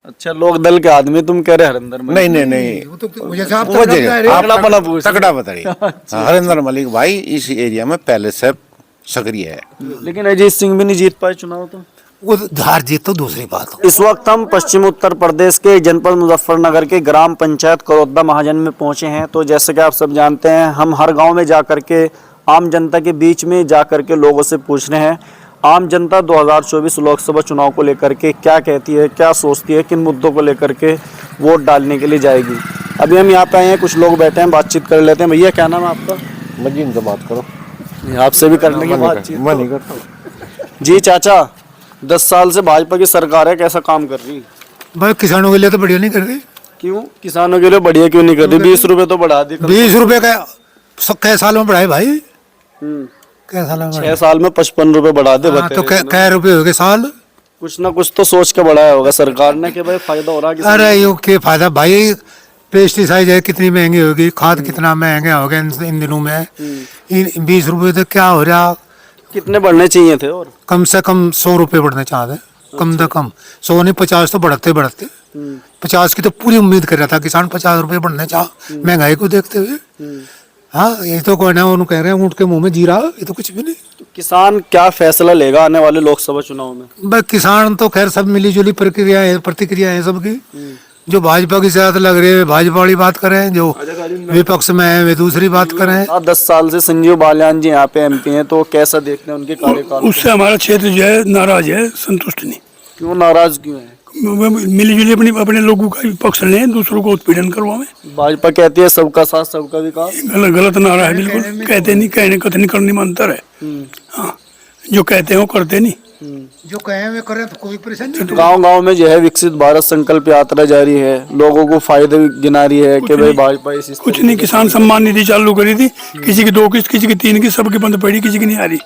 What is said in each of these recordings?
अच्छा, लोक दल के आदमी तुम कह रहे हरिंदर मलिक? नहीं वो तो जैसे आप वो तगड़ा जगह बता तगड़ा बना पूछ रहे। तगड़ा बताइए। हाँ, हरिंदर मलिक भाई इस एरिया में पहले से सक्रिय है। लेकिन अजीत सिंह भी नहीं जीत पाए चुनाव तो। वो हार जीत तो दूसरी बात हो। इस वक्त हम पश्चिम उत्तर प्रदेश के जनपद मुजफ्फरनगर के ग्राम पंचायत करौदा महाजन में पहुंचे हैं। तो जैसे कि आप सब जानते हैं, हम हर गांव में जाकर के आम जनता के बीच में जाकर के लोगों से पूछ रहे हैं आम जनता 2024 लोकसभा चुनाव को लेकर के क्या कहती है, क्या सोचती है, किन मुद्दों को लेकर के वोट डालने के लिए जाएगी। अभी हम यहाँ पे आए हैं, कुछ लोग बैठे हैं, बातचीत कर लेते हैं। भैया क्या नाम है आपका? मजीन से बात करो। आपसे भी कर लेंगे बातचीत। मैं नहीं करता। जी चाचा, 10 साल से भाजपा की सरकार है, कैसा काम कर रही? भाई किसानों के लिए तो बढ़िया नहीं कर रही। क्यों किसानों के लिए बढ़िया क्यों नहीं कर रही? 20 रुपए तो बढ़ा दी। 20 रुपए का कै साल में बढ़ाए भाई? कै साल में 6 साल में 55 रुपए बढ़ा दे। हाँ, तो कै रुपए हो गए साल? कुछ ना कुछ तो सोच के बढ़ाया होगा सरकार ने कि भाई फायदा हो रहा है। अरे यो क्या फायदा भाई, पेस्टिसाइड है कितनी महंगी होगी, खाद कितना महंगा हो गया इन दिनों में। इन 20 रुपए तो क्या हो रहा, कितने बढ़ने चाहिए थे? और कम से कम 100 रुपए बढ़ने चाहते, कम से कम 100 नहीं 50 तो बढ़ते बढ़ते। 50 की तो पूरी उम्मीद कर रहा था किसान, 50 रुपए बढ़ने चाह महंगाई को देखते हुए। हाँ, ये तो कोई ना उन्होंने कह रहे हैं ऊँट के मुंह में जीरा, ये तो कुछ भी नहीं। तो किसान क्या फैसला लेगा आने वाले लोकसभा चुनाव में? भाई किसान तो खैर सब मिली जुली प्रतिक्रिया है सबकी। जो भाजपा की ज्यादा लग रही है भाजपा वाली बात करें, जो विपक्ष में है वे दूसरी बात करें। 10 साल से संजीव बालियान जी यहाँ पे MP हैं, तो कैसा देखते हैं उनके कार्यकाल? उससे हमारा क्षेत्र जो है नाराज है, संतुष्ट नहीं। क्यों नाराज क्यों है? मिली जुली अपने लोगों का पक्ष लें, दूसरों को उत्पीड़न करवाएं। भाजपा कहती है सबका साथ सबका विकास। गलत नारा है बिल्कुल। कहते नहीं, कहने कथनी करने में अंतर है। हाँ, जो कहते हैं वो करते नहीं। जो कहें वे करें तो कोई परेशानी नहीं। गांव-गांव में जो है विकसित भारत संकल्प यात्रा जारी है, लोगों को फायदे गिना रही है कि भाई भाजपा इस कुछ नहीं। किसान सम्मान निधि चालू करी थी, किसी की 2 किस्त, किसी की 3 किस्त, सबकी बंद पड़ी, किसी की नहीं आ रही।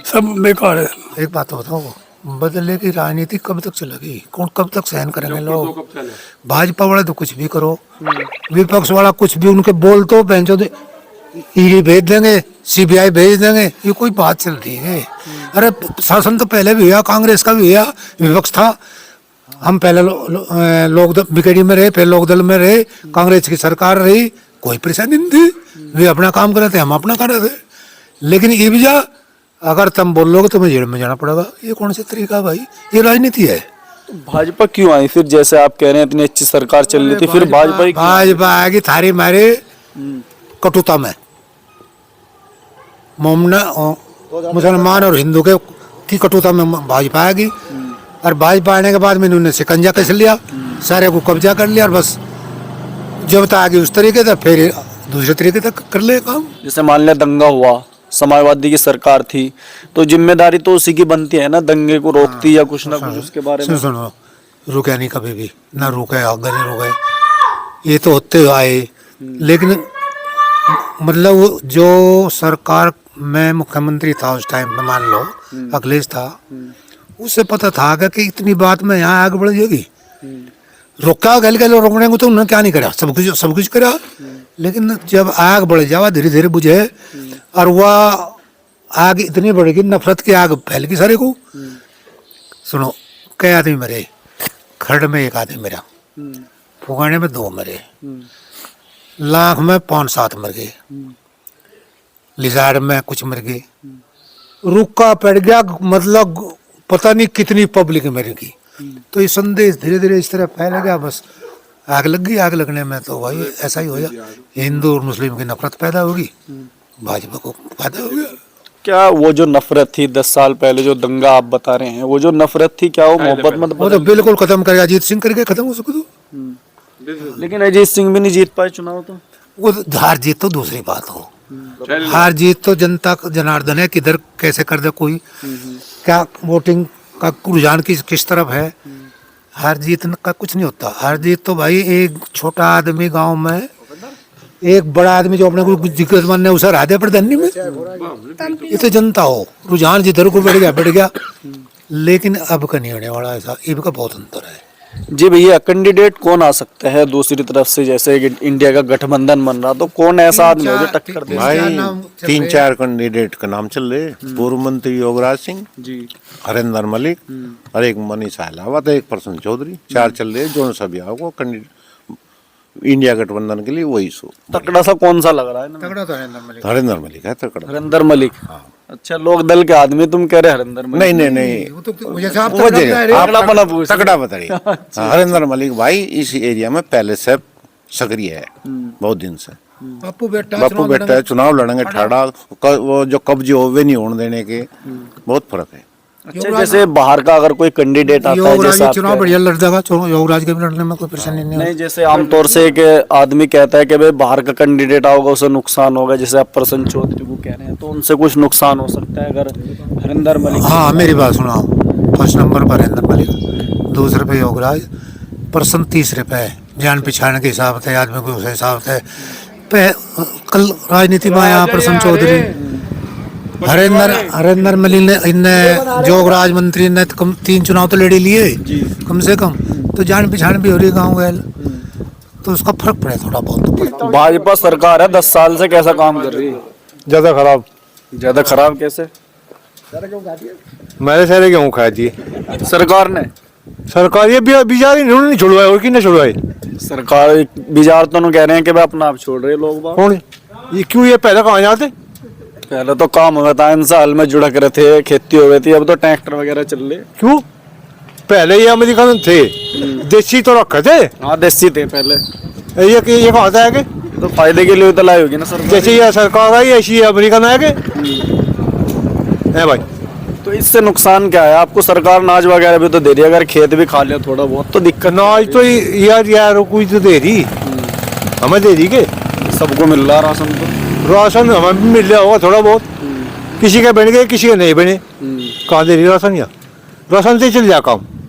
सब बेकार है। एक बात तो बताओ, बदले की राजनीति कब तक चलेगी? कौन कब तक सहन करेंगे लोग? भाजपा वाले तो कुछ भी करो, विपक्ष वाला कुछ भी उनके बोल तो बेंचो दे, ईडी भेज देंगे, CBI भेज देंगे, ये कोई बात चल रही है? अरे शासन तो पहले भी हुआ, कांग्रेस का भी हुआ, विपक्ष था। हम पहले लोक बीकेडी में रहे, फिर लोकदल में रहे, कांग्रेस की सरकार रही, कोई परेशानी नहीं थी। वे अपना काम कर रहे थे, हम अपना कर रहे थे। लेकिन ये भी जा, अगर तुम बोलोगे तो मैं जेल में जाना पड़ेगा। ये कौन सा तरीका भाई? ये राजनीति है। भाजपा क्यों आई फिर? जैसे आप कह रहे हैं इतनी अच्छी सरकार चल रही थी, फिर भाजपा आएगी थारी मारे कटुता में, मुसलमान और हिंदू की कटुता में भाजपा आएगी। और भाजपा आने के बाद में इन्होंने शिकंजा कस लिया, सारे को कब्जा कर लिया, और बस जब तक आगे उस तरीके से फिर दूसरे तरीके तक कर ले काम। जैसे मान लिया दंगा हुआ, समाजवादी की सरकार थी, तो जिम्मेदारी तो उसी की बनती है ना, दंगे को रोकती या कुछ ना कुछ उसके बारे में। सुनो, रुके नहीं कभी भी, ना रुके आगे नहीं रुके, ये तो होते हुए आए। लेकिन मतलब जो सरकार में मुख्यमंत्री था उस टाइम में, मान लो अखिलेश था, उसे पता था कि इतनी बात में यहाँ आगे बढ़ जाएगी। रोका गल गल रोकने को तो उन्होंने क्या नहीं करा, सब कुछ करा। लेकिन जब आग बढ़ जावा, धीरे धीरे बुझे, और वह आग इतनी बढ़ेगी, नफरत की आग फैल गई सारे को। सुनो, कई आदमी मरे, खरड़ में 1 आदमी मरा, फुगाने में 2 मरे, लाख में 5-7 मर गए, लिजाड़ में कुछ मर गए, रुका पड़ गया, मतलब पता नहीं कितनी पब्लिक मरेगी। तो ये संदेश धीरे धीरे इस तरह फैल गया, बस आग लग गई। आग लगने में तो भाई ऐसा ही हो गया, हिंदू और मुस्लिम की नफरत पैदा होगी, भाजपा को फायदा हो गया। क्या वो जो नफरत थी 10 साल पहले, जो दंगा आप बता रहे हैं, वो जो नफरत थी, क्या वो मोहब्बत मत? वो तो बिल्कुल खत्म करेगा, अजीत सिंह करके खत्म हो सके तो। लेकिन अजीत सिंह भी नहीं जीत पाए चुनाव तो। वो हार जीत तो दूसरी बात हो, हार जीत तो जनता का जनार्दन है, किधर कैसे कर दे कोई, क्या वोटिंग का रुझान किस तरफ है। हार जीत का कुछ नहीं होता। हार जीत तो भाई एक छोटा आदमी गांव में, एक बड़ा आदमी जो अपने को दिक्कत मन है उसे हरा दे प्रधानी में, ये तो जनता हो, रुझान जिधर को बढ़ गया। लेकिन अब का नहीं होने वाला ऐसा, इनका बहुत अंतर है। जी भैया, कैंडिडेट कौन आ सकता है दूसरी तरफ से, जैसे कि इंडिया का गठबंधन बन रहा, तो कौन ऐसा आदमी हो जो टक्कर दे? भाई नाम चल 3-4 कैंडिडेट का नाम चल रहे। पूर्व मंत्री योगराज सिंह, जी। हरिंदर मलिक और एक मनीषा अहलावत, एक प्रसन्न चौधरी, 4 चल रहे। जो सभी आपको कैंडिडेट इंडिया गठबंधन के लिए वही सो तकड़ा सा कौन सा लग रहा है इनमें? तगड़ा तो नरेंद्र मलिक। हरिंदर मलिक है तकड़ा। हरिंदर मलिक। अच्छा, लोक दल के आदमी तुम कह रहे हरिंदर मलिक? नहीं वो तो जैसे आप वो तगड़ा जे- बता रहे हो। आप तगड़ा बना पूछ रहे। तगड़ा बता रही है। हरिंदर मलिक भाई इस एरिया में पहले से सक्रिय है, बहुत दिन से। बापू बेटा बापू चुनाव बेटा है, चुनाव लड़ेंगे ठाड़ा। वो जो कब्जे होवे नहीं होने देने के, बहुत फर्क है। अच्छा, जैसे बाहर का अगर कोई कैंडिडेट आता है, योगराज जैसे भी आप चुनाव कह रहे बढ़िया लड़ जाएगा। योगराज के भी लड़ने में कोई परेशानी नहीं हैं। है। नहीं, जैसे आमतौर से एक आदमी कहता है कि भाई बाहर का कैंडिडेट आओगे उसे नुकसान होगा, जैसे आप प्रसन्न चौधरी को कह रहे हैं, तो उनसे कुछ नुकसान हो सकता है अगर हरिंदर मलिक? हाँ, मेरी बात सुनाओ। फर्स्ट नंबर पर हरिंदर मलिक, दूसरे पे योगराज, प्रसन्न तीसरे पे। जान पहचान के हिसाब से आदमी को उस हिसाब से कल राजनीति में आया प्रसन्न चौधरी। हरिंदर मलिक ने इनने जोगराज मंत्री ने तो 3 चुनाव तो लड़े लिए कम से कम, तो जान पहचान भी हो रही गाँव गैल, तो उसका फर्क पड़े थोड़ा बहुत। भाजपा सरकार है 10 साल से, कैसा काम कर रही है? ज्यादा खराब। ज्यादा खराब कैसे? मेरे सारे गेहूँ खाया जी सरकार ने? सरकार। ये बिजार इन्होंने नहीं छुड़वाए, और किसने छुड़वाए? सरकार बिजार तो कह रहे हैं कि भाई अपना आप छोड़ रहे हैं लोग बाग। कौन? ये क्यों? ये पहले कहाँ जाते? पहले तो काम होता था, इंसान हाल में जुड़क रहे थे, खेती हो गई थी, अब तो ट्रैक्टर वगैरह चल रहे। क्यों? पहले ये अमेरिकन थे, देसी तो रखे थे। हाँ, देसी थे पहले। ये कहाँ से आएंगे? तो फायदे के लिए तो लाई होगी ना सर। जैसे ये सरकार आई ऐसी अमेरिकन आएंगे है भाई। तो इससे नुकसान क्या है आपको? सरकार अनाज वगैरह भी तो दे रही है, अगर खेत भी खा लिया थोड़ा बहुत तो दिक्कत अनाज तो यार कोई तो दे रही, हमें दे दी के सबको मिल रहा राशन तो। राशन हमें भी मिल रहा होगा थोड़ा बहुत। किसी के बन गए, किसी के नहीं बने। कहाँ दे रही राशन? या राशन से चल जा काम।